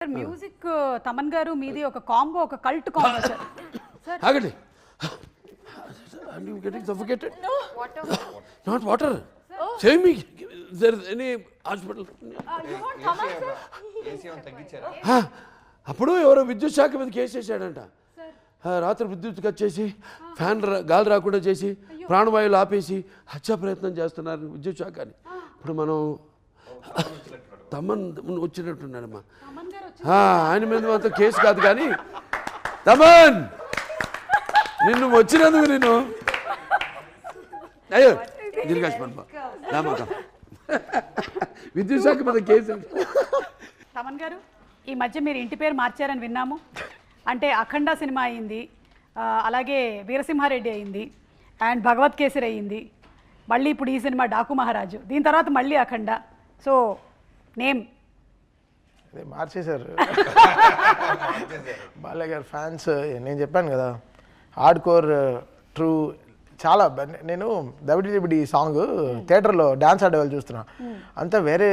Sir music Thaman గారు మీది ఒక కాంబో, ఒక కల్ట్ కాంబో సార్. సార్ ఆగండి. Are you getting suffocated? No. Water. Not water. Say me. Is there any hospital? You want Taman, sir? AC ఏమైనా తగ్గించారా? అప్పుడు ఎవరో విద్యుత్ శాఖ మీద కేసు వేసాడంట. రాత్రి విద్యుత్ కట్ చేసి ఫ్యాన్ గాలి రాకుండా చేసి ప్రాణవాయువులు ఆపేసి హత్యా ప్రయత్నం చేస్తున్నారు విద్యుత్ శాఖ అని. ఇప్పుడు మనం తమన్ వచ్చినట్టున్నాడమ్మా. ఆయన మీద మాత్రం కేసు కాదు కానీ తమన్ నిన్ను వచ్చినందుకు నేను అయ్యో దీర్ఘాష్ పడిపో నమ్మకం విద్యుత్ శాఖ మీద కేసు. తమన్ గారు ఈ మధ్య మీరు ఇంటి పేరు మార్చారని విన్నాము. అంటే అఖండ సినిమా అయింది, అలాగే వీరసింహారెడ్డి అయింది, అండ్ భగవత్ కేసరి అయింది, మళ్ళీ ఇప్పుడు ఈ సినిమా డాకు మహారాజు, దీని తర్వాత మళ్ళీ అఖండ. సో నేమ్ అదే మార్చేశారు బాలయ్య గారు ఫ్యాన్స్. నేను చెప్పాను కదా హార్డ్ కోర్ ట్రూ చాలా. నేను దబిడి సాంగ్ థియేటర్లో డ్యాన్స్ ఆడేవాళ్ళు చూస్తున్నా, అంతా వేరే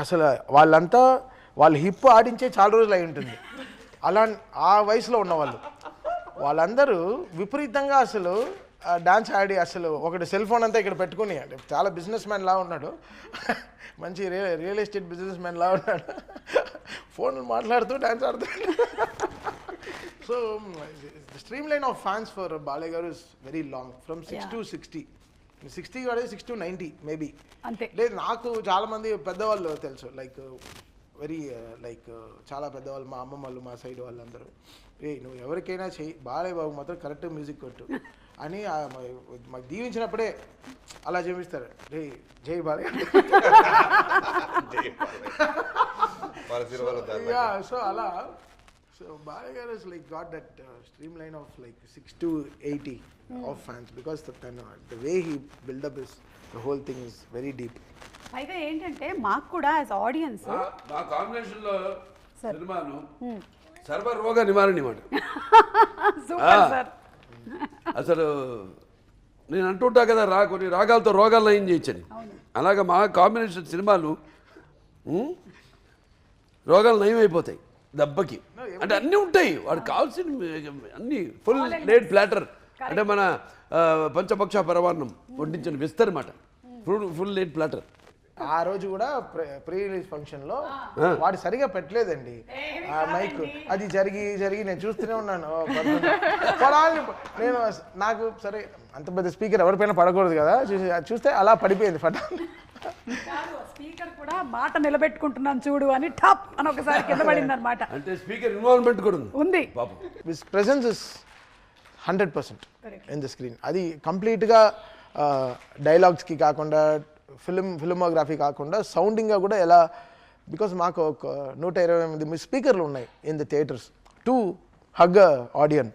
అసలు. వాళ్ళు హిప్ ఆడించే చాలా రోజులు అయి ఉంటుంది. అలా ఆ వయసులో ఉన్నవాళ్ళు వాళ్ళందరూ విపరీతంగా అసలు డాన్స్ ఆడి అసలు ఒకటి సెల్ ఫోన్ అంతా ఇక్కడ పెట్టుకుని, అంటే చాలా బిజినెస్ మ్యాన్ లా ఉన్నాడు, మంచి రియల్ ఎస్టేట్ బిజినెస్ మ్యాన్ లా ఉన్నాడు, ఫోన్లు మాట్లాడుతూ డాన్స్ ఆడుతున్నాడు. So the stream line of fans for Balayya గారు is very long, from 6 to 60. 60 కాదు 6 to 90 మేబీ. అంతే లేదు, నాకు చాలామంది పెద్దవాళ్ళు తెలుసు, లైక్ వెరీ లైక్ చాలా పెద్దవాళ్ళు, మా అమ్మమ్మ వాళ్ళు, మా సైడ్ వాళ్ళందరూ, నువ్వు ఎవరికైనా చెయ్యి, బాలయ్య బాబు మాత్రం కరెక్ట్ మ్యూజిక్ కొట్టు అని మాకు దీవించినప్పుడే అలా చూపిస్తారు. రే జై బాలయ్య. సో అలా సో బాలయ్య గారు is like got that stream line of like 6 to 80 of fans, because the way he buildup is the whole thing is very deep. అయితే ఏంటంటే మాకు కూడా యాజ్ ఆడియన్స్ మా కాంబినేషన్లో సినిమాను సర్వరోగ నివారణ మాట. Super sir. అసలు నేను అంటుంటా కదా కొన్ని రాగాలతో రోగాలు నయం చేయొచ్చని, అలాగే మా కాంబినేషన్ సినిమాలు రోగాలు నయం అయిపోతాయి దెబ్బకి. అంటే అన్నీ ఉంటాయి, వాడికి కావాల్సిన అన్ని ఫుల్ లేట్ ప్లాటర్, అంటే మన పంచపక్ష పరవాన్నం వడ్డించిన విస్తరమాట, ఫుల్ లేట్ ప్లాటర్. ఆ రోజు కూడా ప్రీ రిలీజ్ ఫంక్షన్లో వాడు సరిగా పెట్టలేదండి ఆ మైక్. అది జరిగి నేను చూస్తూనే ఉన్నాను. నేను నాకు సరే అంత పెద్ద స్పీకర్ ఎవరిపైన పడకూడదు కదా, చూస్తే అలా పడిపోయింది ఫట. స్పీకర్ కూడా మాట నిలబెట్టుకుంటున్నాను చూడు అని టాప్ అని ఒకసారి కింద పడింది అనమాట. అంటే స్పీకర్ ఇన్వాల్వ్మెంట్ కూడా ఉంది. His presence is 100% in the screen. అది కంప్లీట్గా డైలాగ్స్కి కాకుండా, ఫిల్మోగ్రఫీ కాకుండా సౌండింగ్గా కూడా ఎలా, బికాస్ మాకు ఒక 128 స్పీకర్లు ఉన్నాయి in the theatres to hug audience.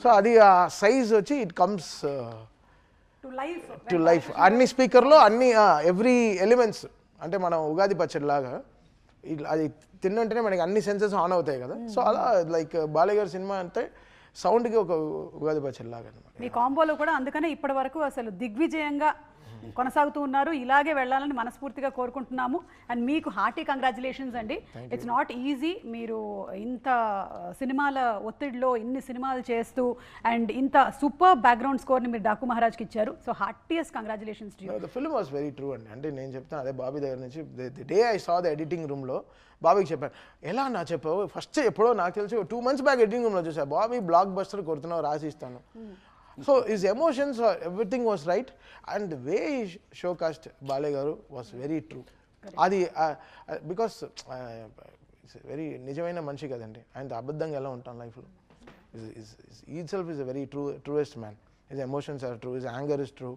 So అది ఆ సైజ్ వచ్చి ఇట్ కమ్స్ టు లైఫ్. అన్ని స్పీకర్లో అన్ని ఎవ్రీ ఎలిమెంట్స్, అంటే మనం ఉగాది పచ్చడి లాగా అది తిన్నంటేనే మనకి అన్ని సెన్సెస్ ఆన్ అవుతాయి కదా. సో అలా లైక్ బాలయ్య గారి సినిమా అంటే సౌండ్కి ఒక ఉగాది పచ్చడి లాగా అనమాట. మీ కాంబోలో కూడా అందుకనే ఇప్పటి వరకు అసలు దిగ్విజయంగా కొనసాగుతూ ఉన్నారు. ఇలాగే వెళ్ళాలని మనస్ఫూర్తిగా కోరుకుంటున్నాము. అండ్ మీకు హార్టీ కంగ్రాచులేషన్స్ అండి. It's not easy. మీరు ఇంత సినిమాల ఒత్తిడిలో ఇన్ని సినిమాలు చేస్తూ అండ్ ఇంత సూపర్ బ్యాక్గ్రౌండ్ స్కోర్ని మీరు డాకు మహారాజ్కి ఇచ్చారు. So heartiest congratulations to you. The film was very true అండి. అంటే నేను చెప్తాను అదే బాబీ దగ్గర నుంచి, the day I saw the editing రూమ్లో బాబీకి చెప్పాను, ఎలా నా చెప్పావు ఫస్ట్ ఎప్పుడో నాకు తెలిసి 2 months బ్యాక్ ఎడిటింగ్ రూమ్లో చూసా, బాబీ బ్లాక్ బస్టర్ కొడుతున్నావు రాసి ఇస్తాను. So his emotions, everything was right, and the way he showcased Balay Garu was very true. Adi because it's very నిజమైన మనిషి కదండి, ఆయన అబద్ధంగా ఎలా ఉంటాం లైఫ్లో. He itself is a very truest man. His emotions are true, his anger is true,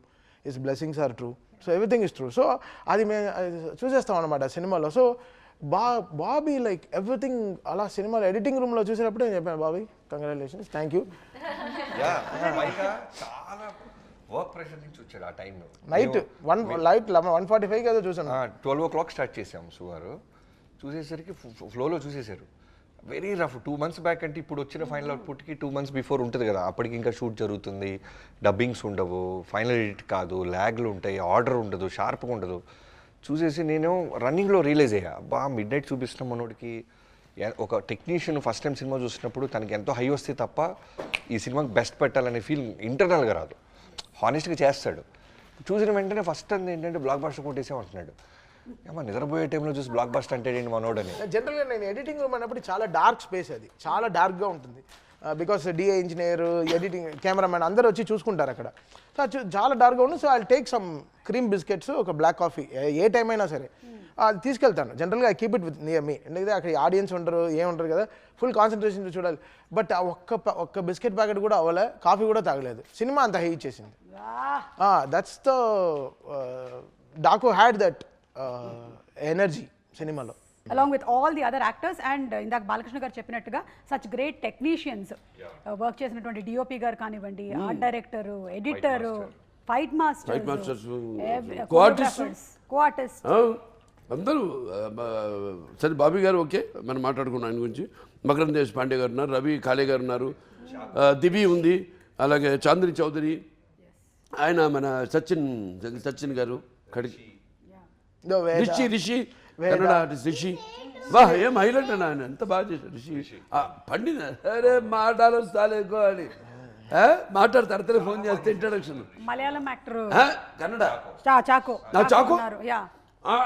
his blessings are true, so everything is true. So అది మేము చూసేస్తాం అనమాట సినిమాలో. సో బాబీ లైక్ ఎవ్రీథింగ్ అలా సినిమాలో ఎడిటింగ్ రూమ్లో చూసినప్పుడు నేను చెప్పాను, బాబీ కంగ్రాచులేషన్స్, థ్యాంక్ యూ. చాలా వర్క్ ప్రెషర్ నుంచి వచ్చాడు ఆ టైంలో. నైట్ 1:45 కదా చూసాను. 12 o'clock స్టార్ట్ చేసాం సుగారు. చూసేసరికి ఫ్లోలో చూసేశారు. Very rough. 2 months బ్యాక్ అంటే ఇప్పుడు వచ్చిన ఫైనల్ అవుట్పుట్కి 2 months బిఫోర్ ఉంటుంది కదా, అప్పటికి ఇంకా షూట్ జరుగుతుంది, డబ్బింగ్స్ ఉండవు, ఫైనల్ ఎడిట్ కాదు, ల్యాగ్లు ఉంటాయి, ఆర్డర్ ఉండదు, షార్ప్గా ఉండదు. చూసేసి నేను రన్నింగ్లో రియలైజ్ అయ్యా, బా మిడ్ నైట్ చూపిస్తున్నాం మనోడికి, ఒక టెక్నీషియన్ ఫస్ట్ టైం సినిమా చూసినప్పుడు తనకి ఎంతో హై వస్తే తప్ప ఈ సినిమాకి బెస్ట్ పెట్టాలనే ఫీల్ ఇంటర్నల్గా రాదు, హానెస్ట్గా చేస్తాడు. చూసిన వెంటనే ఫస్ట్ అంది ఏంటంటే బ్లాక్ బస్టర్ కొట్టేసామంటున్నాడు. ఏమో నిద్రపోయే టైంలో చూసి బ్లాక్ బస్టర్ అంటే ఏంటి మనోడని. జనరల్గా నేను ఎడిటింగ్ రూమ్ అన్నప్పుడు చాలా డార్క్ స్పేస్, అది చాలా డార్క్గా ఉంటుంది. Because DA engineer, editing, cameraman అందరూ వచ్చి చూసుకుంటారు అక్కడ. సో చాలా డార్క్గా ఉంటుంది. So I take some cream biscuits, ఒక బ్లాక్ కాఫీ, ఏ టైం అయినా సరే అది తీసుకెళ్తాను. జనరల్గా I keep it with near me, ఎందుకంటే అక్కడ ఆడియన్స్ ఉంటారు, ఏముంటారు కదా, ఫుల్ కాన్సన్ట్రేషన్ చూడాలి. బట్ ఆ ఒక్క బిస్కెట్ ప్యాకెట్ కూడా అవ్వలే, కాఫీ కూడా తాగలేదు, సినిమా అంత హై ఇచ్చేసింది. That's the Daaku had that energy సినిమాలో. along with all the other actors and ఇందాక బాలకృష్ణ గారు చెప్పినట్టుగా such great technicians వర్క్ చేసినటువంటి డిఓపి గారు కానివ్వండి, art director, editor, fight masters, co-artist, అందరూ. సరే బాబీ గారు ఓకే, మనం మాట్లాడుకున్నాం ఆయన గురించి. మకరంద్ దేశపాండే గారు ఉన్నారు, రవి కాళే గారు ఉన్నారు, దివి ఉంది, అలాగే చాంద్రి చౌదరి, ఆయన మన సచిన్ గారు, రిషి కన్నడ ఆర్టిస్ట్ రిషి. వాహ్, ఏం హైలైట్ అన్న, ఆయన ఎంత బాగా చేశాడు రిషి. పండిన అరే మాటలు సాలేకో అని మాట్లాడతారు, ఫోన్ చేస్తే introduction. Malayalam actor Kannada Chacko Chacko yeah,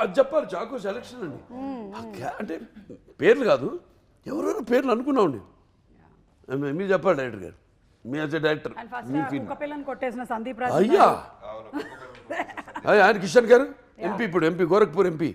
అది చెప్పాలి. చాకో సెలక్షన్ అండి, అంటే పేర్లు కాదు, ఎవరెవరు పేర్లు అనుకున్నామండి. మీరు చెప్పాలి డైరెక్టర్ గారు, me as a director me feel. కుక్క పిల్లని కొట్టేసిన సందీప్ రాజ్, అయ్యా ఆయన కిషన్ గారు, ఎంపీ, ఇప్పుడు ఎంపీ, గోరఖ్పూర్ ఎంపీ.